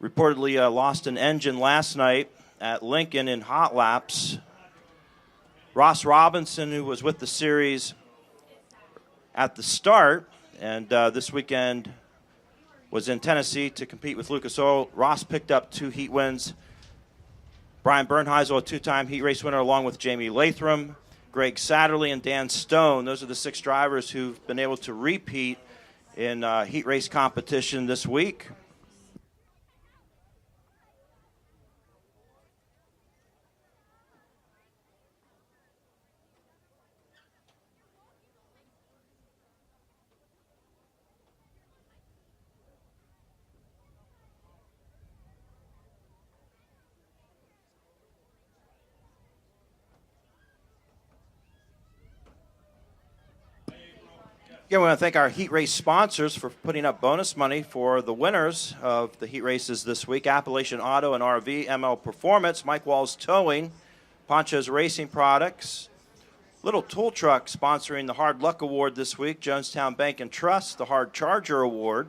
reportedly lost an engine last night at Lincoln in hot laps. Ross Robinson, who was with the series at the start, and this weekend was in Tennessee to compete with Lucas Oil. Ross picked up 2 heat wins. Brian Bernheisel, a 2-time heat race winner, along with Jamie Latham, Greg Satterley, and Dan Stone. Those are the 6 drivers who've been able to repeat in heat race competition this week. Again, we want to thank our heat race sponsors for putting up bonus money for the winners of the heat races this week. Appalachian Auto and RV, ML Performance, Mike Walls Towing, Poncho's Racing Products, Little Tool Truck sponsoring the Hard Luck Award this week, Jonestown Bank and Trust, the Hard Charger Award.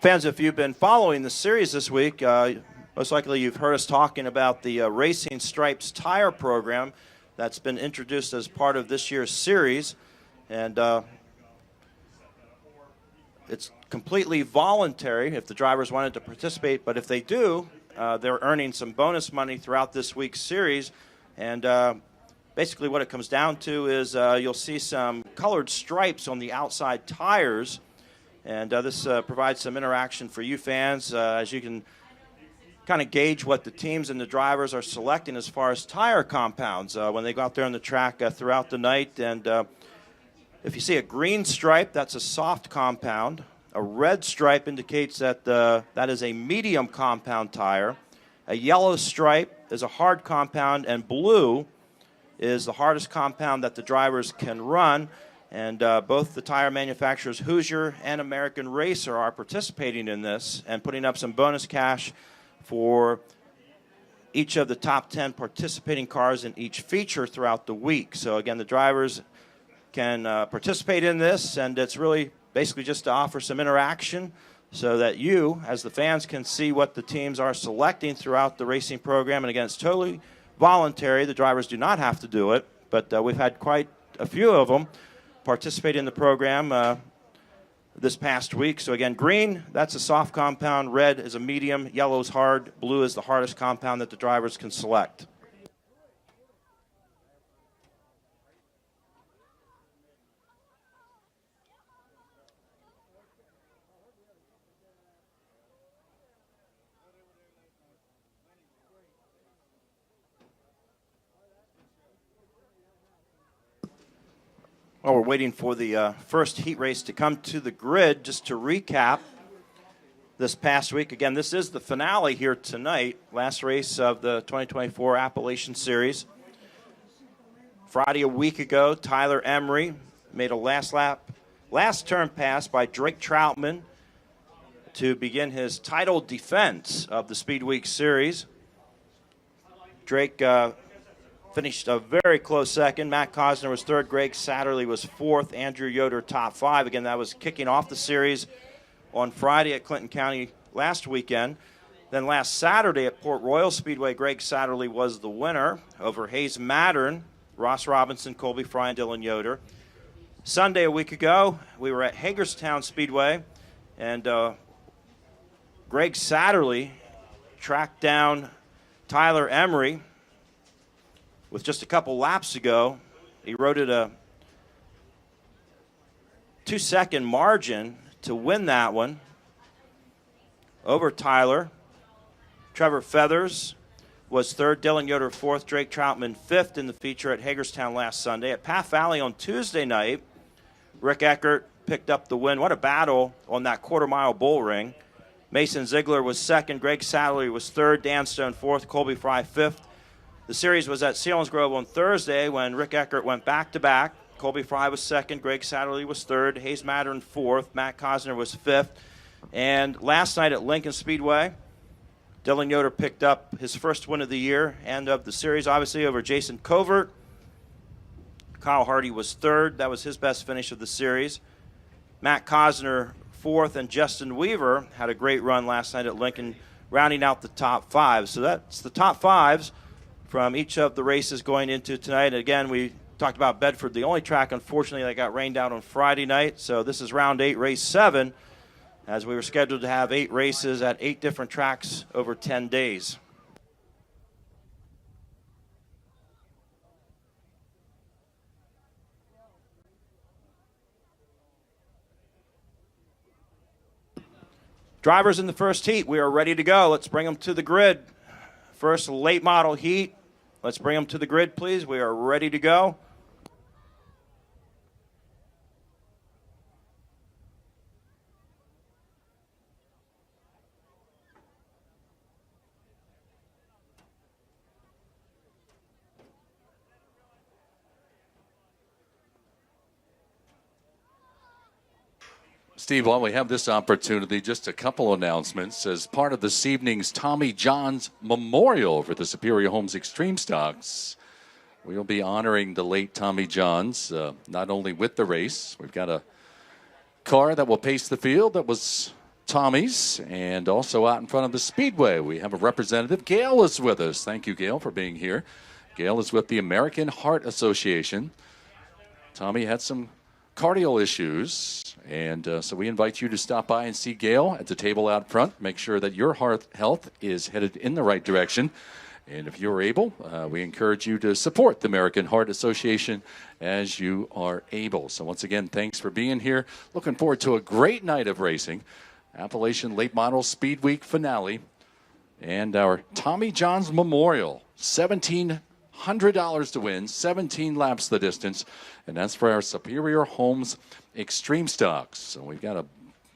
Fans, if you've been following the series this week, most likely you've heard us talking about the Racing Stripes tire program that's been introduced as part of this year's series. And it's completely voluntary if the drivers wanted to participate, but if they do, they're earning some bonus money throughout this week's series. And basically what it comes down to is you'll see some colored stripes on the outside tires. And this provides some interaction for you fans as you can kind of gauge what the teams and the drivers are selecting as far as tire compounds when they go out there on the track throughout the night. And if you see a green stripe, that's a soft compound. A red stripe indicates that that is a medium compound tire. A yellow stripe is a hard compound, and blue is the hardest compound that the drivers can run. And both the tire manufacturers, Hoosier and American Racer, are participating in this and putting up some bonus cash for each of the top 10 participating cars in each feature throughout the week. So again, the drivers can participate in this, and it's really basically just to offer some interaction so that you, as the fans, can see what the teams are selecting throughout the racing program. And again, it's totally voluntary. The drivers do not have to do it, but we've had quite a few of them participate in the program this past week. So again, green, that's a soft compound, red is a medium, yellow is hard, blue is the hardest compound that the drivers can select. While we're waiting for the first heat race to come to the grid, just to recap this past week. Again, this is the finale here tonight, last race of the 2024 Appalachian Series. Friday a week ago, Tyler Emery made a last turn pass by Drake Troutman to begin his title defense of the Speedweek Series. Drake finished a very close second. Matt Cosner was third. Greg Satterley was fourth. Andrew Yoder top 5. Again, that was kicking off the series on Friday at Clinton County last weekend. Then last Saturday at Port Royal Speedway, Greg Satterley was the winner over Hayes Mattern, Ross Robinson, Colby Fry, and Dylan Yoder. Sunday a week ago, we were at Hagerstown Speedway, and Greg Satterley tracked down Tyler Emery. With just a couple laps ago, he eroded a 2-second margin to win that one over Tyler. Trevor Feathers was third, Dylan Yoder fourth, Drake Troutman fifth in the feature at Hagerstown last Sunday. At Path Valley on Tuesday night, Rick Eckert picked up the win. What a battle on that quarter-mile bull ring. Mason Ziegler was second, Greg Satterley was third, Dan Stone fourth, Colby Fry fifth. The series was at Selinsgrove on Thursday when Rick Eckert went back-to-back. Colby Fry was second, Greg Satterley was third, Hayes Mattern fourth, Matt Cosner was fifth. And last night at Lincoln Speedway, Dylan Yoder picked up his first win of the year and of the series, obviously, over Jason Covert. Kyle Hardy was third. That was his best finish of the series. Matt Cosner fourth, and Justin Weaver had a great run last night at Lincoln, rounding out the top five. So that's the top fives from each of the races going into tonight. And again, we talked about Bedford, the only track, unfortunately, that got rained out on Friday night. So this is round 8, race 7, as we were scheduled to have 8 races at 8 different tracks over 10 days. Drivers in the first heat, we are ready to go. Let's bring them to the grid. First late model heat. Let's bring them to the grid, please. We are ready to go. Steve, while we have this opportunity, just a couple announcements. As part of this evening's Tommy John's Memorial for the Superior Homes Extreme Stocks, we'll be honoring the late Tommy Johns, not only with the race. We've got a car that will pace the field that was Tommy's, and also out in front of the Speedway, we have a representative. Gail is with us. Thank you, Gail, for being here. Gail is with the American Heart Association. Tommy had some cardio issues, and so we invite you to stop by and see Gail at the table out front. Make sure that your heart health is headed in the right direction. And if you're able, we encourage you to support the American Heart Association as you are able. So once again, thanks for being here. Looking forward to a great night of racing. Appalachian Late Model Speed Week finale. And our Tommy John's Memorial, $1,700 to win, 17 laps the distance, and that's for our Superior Homes Extreme Stocks. So we've got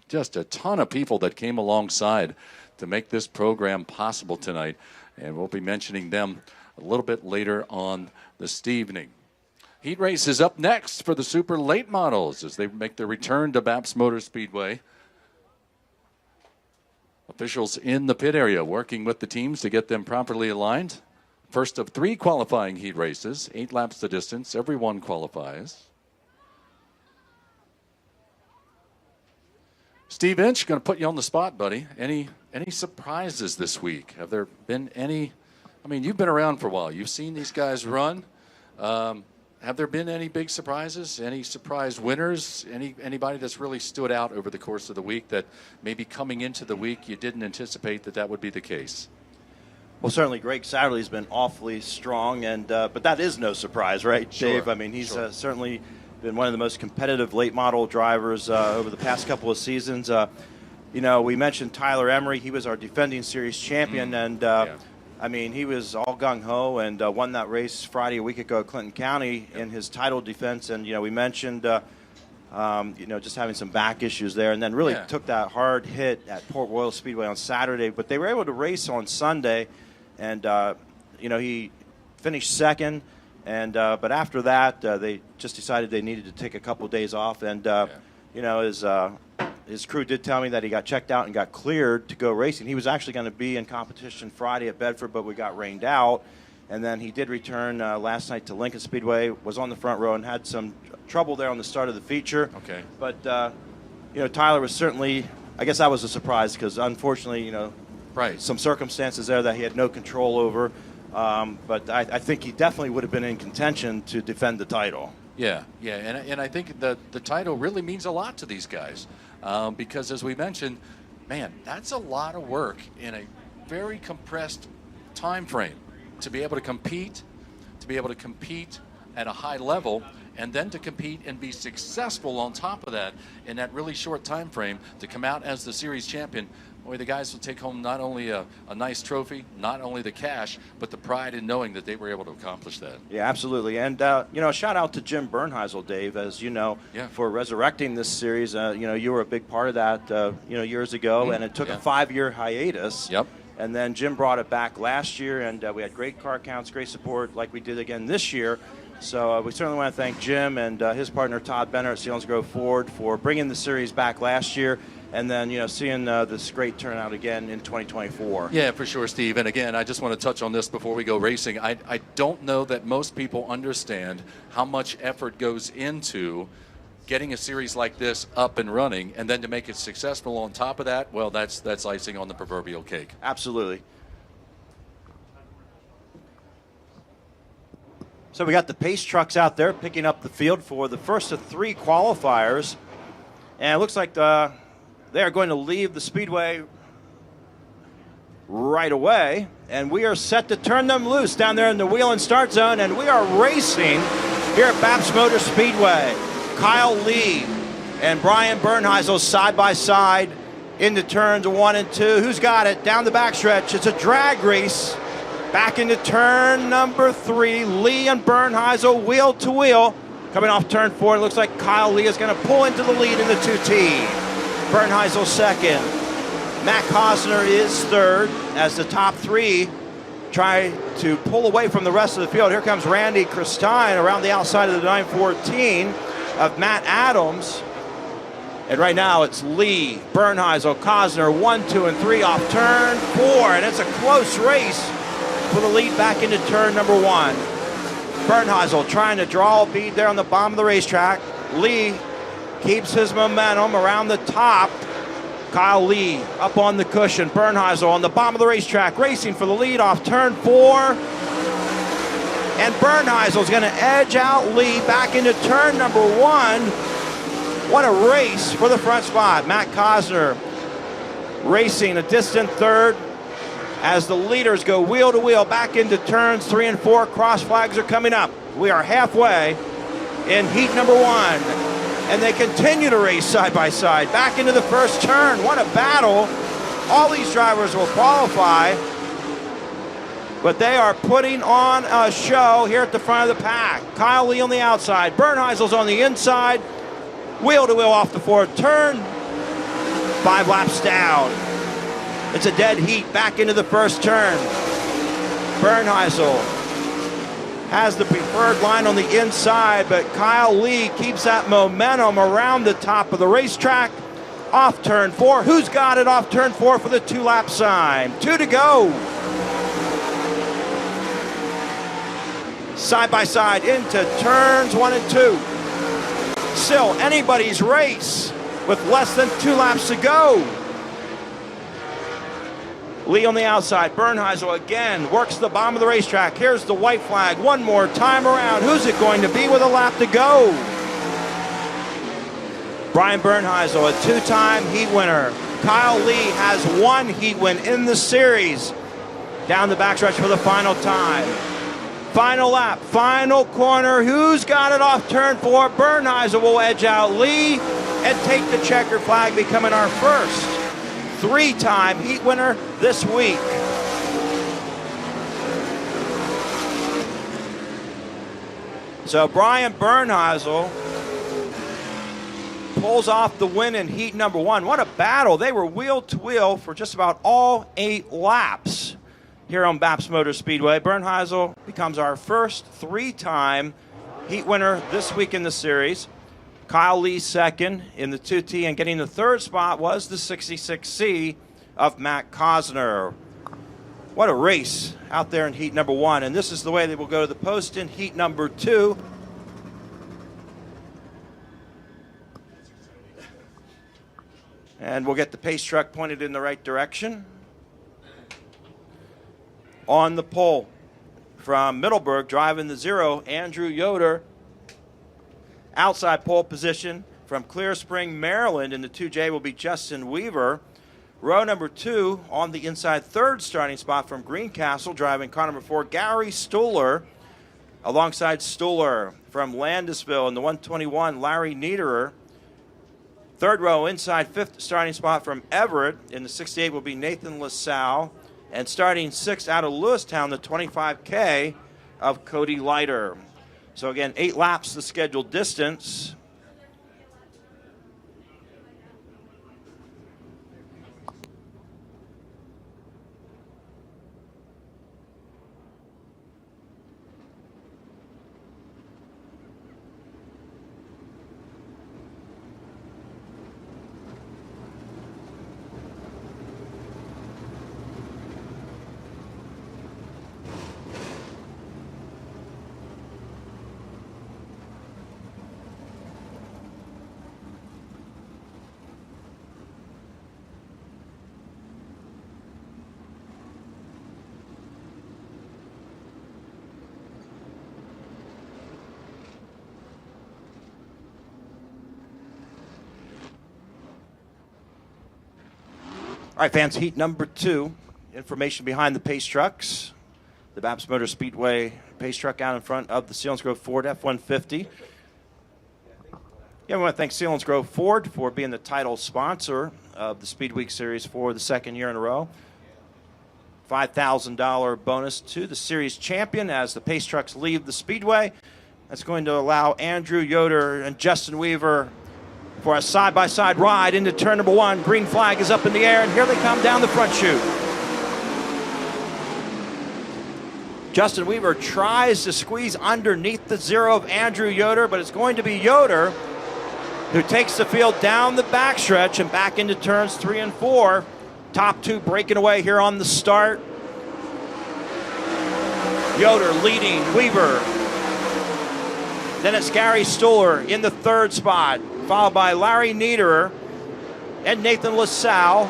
just a ton of people that came alongside to make this program possible tonight, and we'll be mentioning them a little bit later on this evening. Heat race is up next for the super late models as they make their return to BAPS Motor Speedway. Officials in the pit area working with the teams to get them properly aligned. First of 3 qualifying heat races, 8 laps the distance. Everyone qualifies. Steve Inch, going to put you on the spot, buddy. Any surprises this week? Have there been any? I mean, you've been around for a while. You've seen these guys run. Have there been any big surprises? Any surprise winners? Anybody that's really stood out over the course of the week that maybe coming into the week you didn't anticipate that would be the case? Well, certainly Greg Satterley's been awfully strong, and but that is no surprise, right, Dave? I mean, he's certainly been one of the most competitive late model drivers over the past couple of seasons. You know, we mentioned Tyler Emery. He was our defending series champion, and I mean, he was all gung-ho and won that race Friday a week ago at Clinton County in his title defense. And, you know, we mentioned, you know, just having some back issues there, and then really took that hard hit at Port Royal Speedway on Saturday. But they were able to race on Sunday. And, you know, he finished second, and but after that, they just decided they needed to take a couple of days off. And, you know, his crew did tell me that he got checked out and got cleared to go racing. He was actually going to be in competition Friday at Bedford, but we got rained out. And then he did return last night to Lincoln Speedway, was on the front row, and had some trouble there on the start of the feature. Okay. But, you know, Tyler was certainly, I guess that was a surprise because, unfortunately, you know, some circumstances there that he had no control over. But I think he definitely would have been in contention to defend the title. Yeah, and I think the title really means a lot to these guys because, as we mentioned, man, that's a lot of work in a very compressed time frame to be able to compete at a high level, and then to compete and be successful on top of that in that really short time frame to come out as the series champion. Boy, the guys will take home not only a nice trophy, not only the cash, but the pride in knowing that they were able to accomplish that. Yeah, absolutely. And, you know, a shout out to Jim Bernheisel, Dave, as you know, for resurrecting this series. You know, you were a big part of that, you know, years ago, and it took a 5-year hiatus. Yep. And then Jim brought it back last year, and we had great car counts, great support like we did again this year. So we certainly want to thank Jim and his partner Todd Benner at Sealands Grove Ford for bringing the series back last year. and then, seeing this great turnout again in 2024. Yeah, for sure, Steve. And again, I just want to touch on this before we go racing. I don't know that most people understand how much effort goes into getting a series like this up and running, and then to make it successful on top of that, well, that's icing on the proverbial cake. Absolutely. So we got the pace trucks out there picking up the field for the first of 3 qualifiers. And it looks like they are going to leave the Speedway right away. And we are set to turn them loose down there in the wheel and start zone. And we are racing here at BAPS Motor Speedway. Kyle Lee and Brian Bernheisel side by side into turns 1 and 2. Who's got it? Down the backstretch. It's a drag race. Back into turn number 3. Lee and Bernheisel wheel to wheel. Coming off turn 4, it looks like Kyle Lee is going to pull into the lead in the 2T. Bernheisel second. Matt Cosner is third as the top 3 try to pull away from the rest of the field. Here comes Randy Christine around the outside of the 914 of Matt Adams. And right now it's Lee, Bernheisel, Cosner, 1, 2, and 3 off turn 4. And it's a close race for the lead back into turn number 1. Bernheisel trying to draw a bead there on the bottom of the racetrack. Lee keeps his momentum around the top. Kyle Lee up on the cushion. Bernheisel on the bottom of the racetrack, racing for the lead off turn 4. And Bernheisel is going to edge out Lee back into turn number 1. What a race for the front spot. Matt Cosner racing a distant third as the leaders go wheel to wheel back into turns 3 and 4. Cross flags are coming up. We are halfway in heat number 1. And they continue to race side by side back into the first turn. What a battle. All these drivers will qualify, but they are putting on a show here at the front of the pack. Kyle Lee on the outside. Bernheisel's on the inside. Wheel to wheel off the 4th turn. 5 laps down. It's a dead heat back into the first turn. Bernheisel has the preferred line on the inside, but Kyle Lee keeps that momentum around the top of the racetrack. Off turn 4. Who's got it off turn 4 for the 2-lap sign? 2 to go. Side by side into turns 1 and 2. Still anybody's race with less than 2 laps to go. Lee on the outside. Bernheisel again works the bottom of the racetrack. Here's the white flag one more time around. Who's it going to be with a lap to go? Brian Bernheisel, a 2-time heat winner. Kyle Lee has 1 heat win in the series. Down the backstretch for the final time. Final lap, final corner. Who's got it off turn 4? Bernheisel will edge out Lee and take the checker flag, becoming our first 3-time heat winner this week. So Brian Bernheisel pulls off the win in heat number 1. What a battle. They were wheel to wheel for just about all 8 laps here on BAPS Motor Speedway. Bernheisel becomes our first 3-time heat winner this week in the series. Kyle Lee second in the 2T, and getting the 3rd spot was the 66C of Matt Cosner. What a race out there in heat number 1, and this is the way they will go to the post in heat number 2. And we'll get the pace truck pointed in the right direction. On the pole from Middleburg, driving the 0, Andrew Yoder. Outside pole position from Clear Spring, Maryland in the 2J will be Justin Weaver. Row number 2 on the inside 3rd starting spot from Greencastle, driving car number 4, Gary Stuhler. Alongside Stuhler from Landisville in the 121, Larry Niederer. 3rd row inside 5th starting spot from Everett in the 68 will be Nathan LaSalle. And starting 6th out of Lewistown, the 25K of Cody Leiter. So again, 8 laps the scheduled distance. All right, fans, heat number 2. Information behind the pace trucks. The BAPS Motor Speedway pace truck out in front of the Selinsgrove Ford F-150. Yeah, we want to thank Selinsgrove Ford for being the title sponsor of the Speedweek Series for the second year in a row. $5,000 bonus to the series champion as the pace trucks leave the Speedway. That's going to allow Andrew Yoder and Justin Weaver for a side-by-side ride into turn number 1. Green flag is up in the air, and here they come down the front chute. Justin Weaver tries to squeeze underneath the 0 of Andrew Yoder, but it's going to be Yoder who takes the field down the backstretch and back into turns 3 and 4. Top 2 breaking away here on the start. Yoder leading Weaver. Then it's Gary Stuhler in the 3rd spot, followed by Larry Niederer and Nathan LaSalle.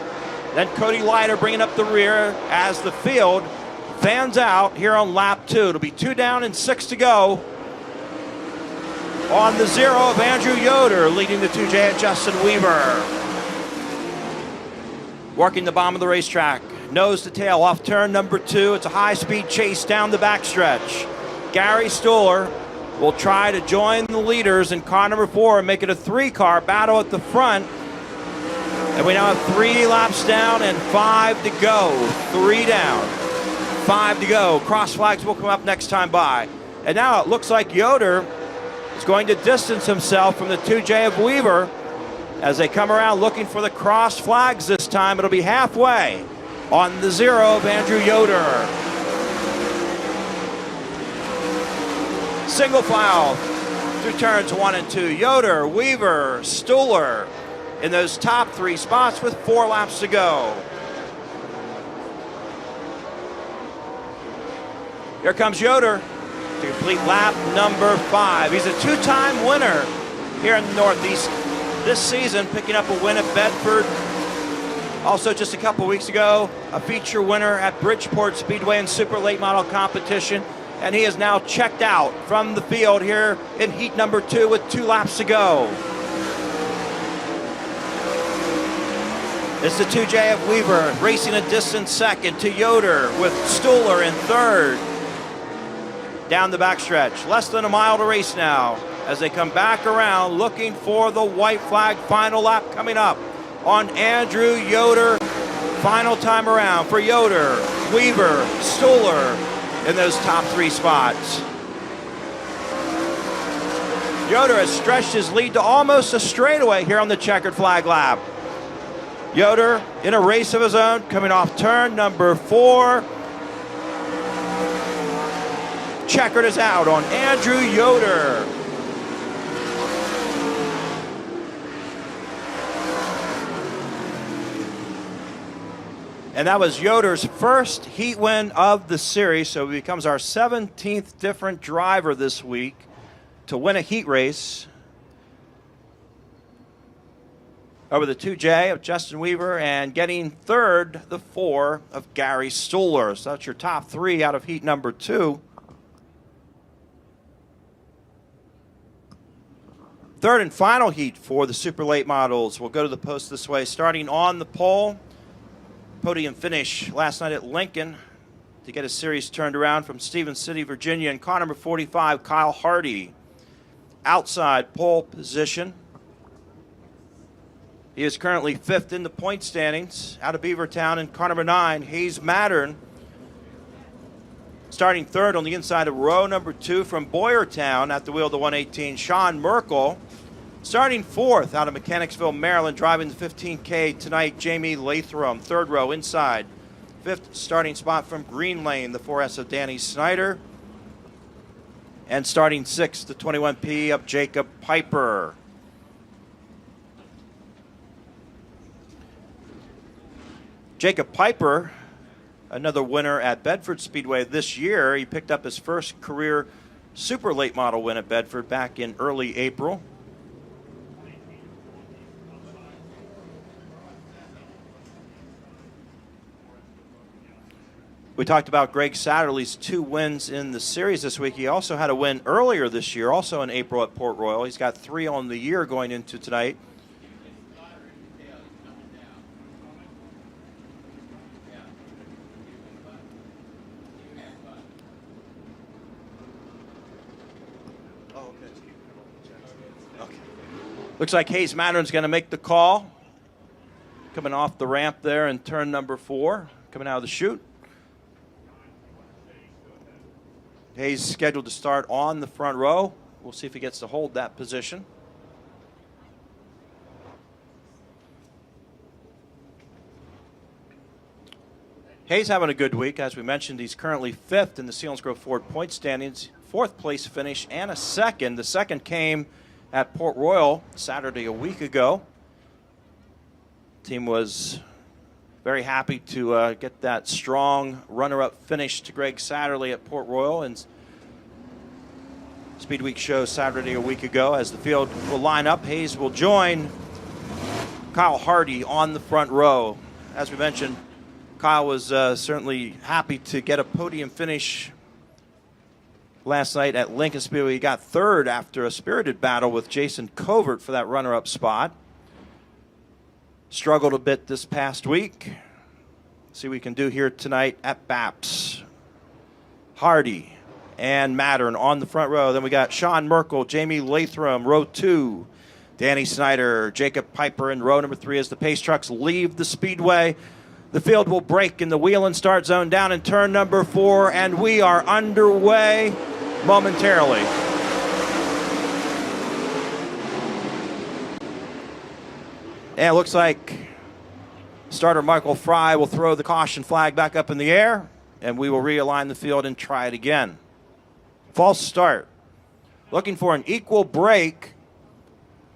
Then Cody Leiter bringing up the rear as the field fans out here on lap 2. It'll be 2 down and 6 to go. On the 0 of Andrew Yoder, leading the 2J at Justin Weaver. Working the bottom of the racetrack, nose to tail off turn number 2. It's a high-speed chase down the backstretch. Gary Stuhler will try to join the leaders in car number 4 and make it a 3-car battle at the front. And we now have 3 laps down and 5 to go. 3 down, 5 to go. Cross flags will come up next time by. And now it looks like Yoder is going to distance himself from the 2J of Weaver as they come around looking for the cross flags this time. It'll be halfway on the 0 of Andrew Yoder. Single file through turns 1 and 2. Yoder, Weaver, Stuhler in those top 3 spots with 4 laps to go. Here comes Yoder to complete lap number 5. He's a 2-time winner here in the Northeast this season, picking up a win at Bedford. Also, just a couple weeks ago, a feature winner at Bridgeport Speedway in Super Late Model competition. And he is now checked out from the field here in heat number 2 with 2 laps to go. It's the 2J of Weaver racing a distant second to Yoder with Stuhler in 3rd. Down the backstretch, less than a mile to race now as they come back around looking for the white flag. Final lap coming up on Andrew Yoder. Final time around for Yoder, Weaver, Stuhler in those top 3 spots. Yoder has stretched his lead to almost a straightaway here on the checkered flag lap. Yoder in a race of his own, coming off turn number 4. Checkered is out on Andrew Yoder. And that was Yoder's first heat win of the series, so he becomes our 17th different driver this week to win a heat race over the 2J of Justin Weaver and getting 3rd, the 4 of Gary Stuhler. So that's your top 3 out of heat number 2. 3rd and final heat for the super late models. We'll go to the post this way, starting on the pole. Podium finish last night at Lincoln to get a series turned around from Stevens City, Virginia, and car number 45, Kyle Hardy. Outside pole position. He is currently 5th in the point standings out of Beavertown, and car number 9, Hayes Mattern, starting 3rd on the inside of row number 2 from Boyertown at the wheel of the 118, Sean Merkel. Starting 4th out of Mechanicsville, Maryland, driving the 15K tonight, Jamie Lathram. 3rd row inside. 5th starting spot from Green Lane, the 4S of Danny Snyder. And starting 6th, the 21P of Jacob Piper. Jacob Piper, another winner at Bedford Speedway this year. He picked up his first career super late model win at Bedford back in early April. We talked about Greg Satterley's 2 wins in the series this week. He also had a win earlier this year, also in April at Port Royal. He's got 3 on the year going into tonight. Okay. Looks like Hayes Mattern's going to make the call. Coming off the ramp there in turn number 4, coming out of the chute. Hayes scheduled to start on the front row. We'll see if he gets to hold that position. Hayes having a good week. As we mentioned, he's currently 5th in the Selinsgrove Ford point standings, 4th place finish and a 2nd. The 2nd came at Port Royal Saturday a week ago. Team was very happy to get that strong runner-up finish to Greg Satterley at Port Royal, and Speedweek show Saturday a week ago. As the field will line up, Hayes will join Kyle Hardy on the front row. As we mentioned, Kyle was certainly happy to get a podium finish last night at Lincoln Speedway. He got 3rd after a spirited battle with Jason Covert for that runner-up spot. Struggled a bit this past week. See what we can do here tonight at BAPS. Hardy and Mattern on the front row. Then we got Sean Merkel, Jamie Latham, row 2. Danny Snyder, Jacob Piper in row number 3 as the pace trucks leave the speedway. The field will break in the wheel and start zone down in turn number 4, and we are underway momentarily. And it looks like starter Michael Fry will throw the caution flag back up in the air, and we will realign the field and try it again. False start. Looking for an equal break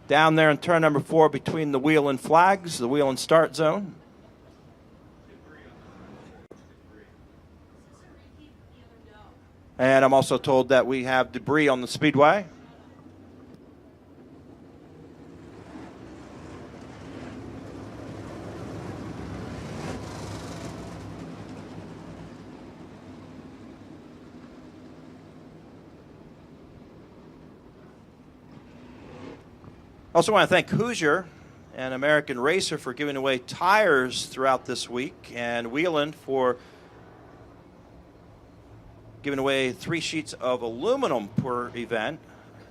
down there in turn number 4 between the wheel and flags, the wheel and start zone. And I'm also told that we have debris on the speedway. I also want to thank Hoosier and American Racer for giving away tires throughout this week, and Wheeland for giving away 3 sheets of aluminum per event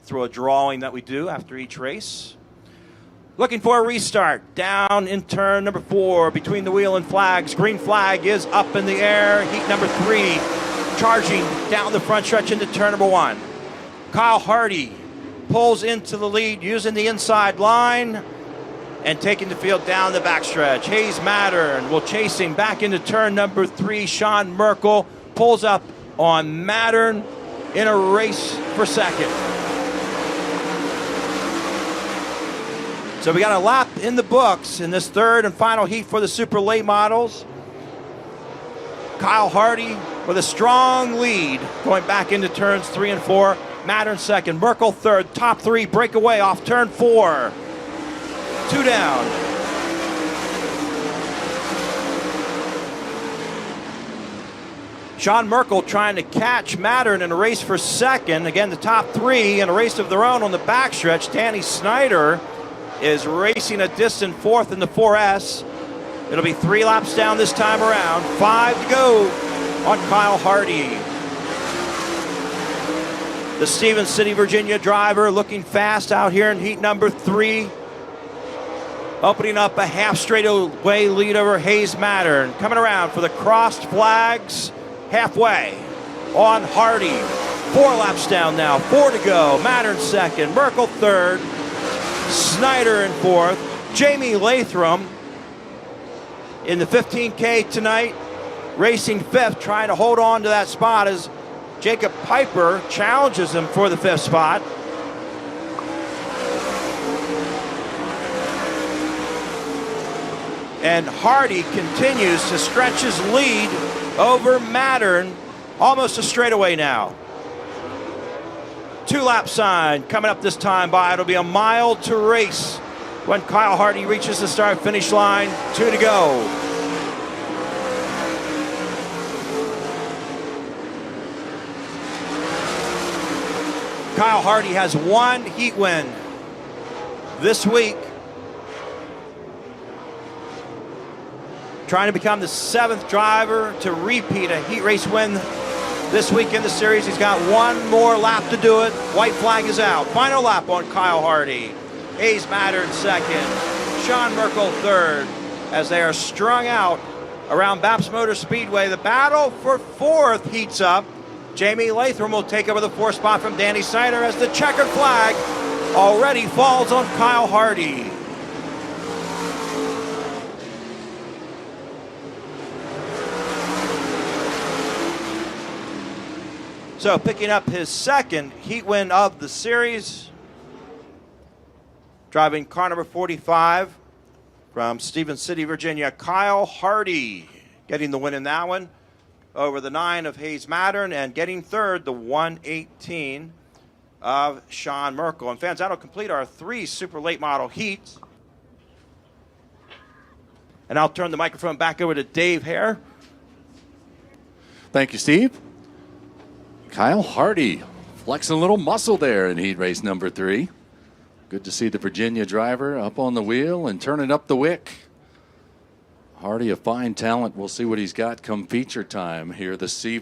through a drawing that we do after each race. Looking for a restart down in turn number 4 between the wheel and flags. Green flag is up in the air. Heat number 3 charging down the front stretch into turn number 1. Kyle Hardy pulls into the lead using the inside line and taking the field down the backstretch. Hayes Mattern will chase him back into turn number 3. Sean Merkel pulls up on Mattern in a race for 2nd. So we got a lap in the books in this 3rd and final heat for the super late models. Kyle Hardy with a strong lead going back into turns 3 and 4. Mattern 2nd, Merkel 3rd, top 3 breakaway off turn 4. 2 down. Sean Merkel trying to catch Mattern in a race for 2nd. Again, the top 3 in a race of their own on the backstretch. Danny Snyder is racing a distant 4th in the 4S. It'll be 3 laps down this time around. 5 to go on Kyle Hardy. The Stevens City, Virginia driver looking fast out here in heat number 3. Opening up a half straightaway lead over Hayes Mattern. Coming around for the crossed flags halfway on Hardy. 4 laps down now, 4 to go. Mattern 2nd, Merkel 3rd, Snyder in 4th. Jamie Latham in the 15K tonight, racing 5th, trying to hold on to that spot as Jacob Piper challenges him for the 5th spot. And Hardy continues to stretch his lead over Mattern, almost a straightaway now. 2-lap sign coming up this time by. It'll be a mile to race when Kyle Hardy reaches the start-finish line. 2 to go. Kyle Hardy has 1 heat win this week. Trying to become the 7th driver to repeat a heat race win this week in the series. He's got one more lap to do it. White flag is out. Final lap on Kyle Hardy. Hayes Mattern second. Sean Merkel third. As they are strung out around BAPS Motor Speedway, the battle for fourth heats up. Jamie Latham will take over the fourth spot from Danny Snyder as the checkered flag already falls on Kyle Hardy. So picking up his second heat win of the series, driving car number 45 from Stevens City, Virginia, Kyle Hardy getting the win in that one over the 9 of Hayes Mattern, and getting third, the 118 of Sean Merkel. And fans, that'll complete our 3 super late model heats. And I'll turn the microphone back over to Dave Hare. Thank you, Steve. Kyle Hardy flexing a little muscle there in heat race number 3. Good to see the Virginia driver up on the wheel and turning up the wick. Hardy, a fine talent. We'll see what he's got come feature time here this evening.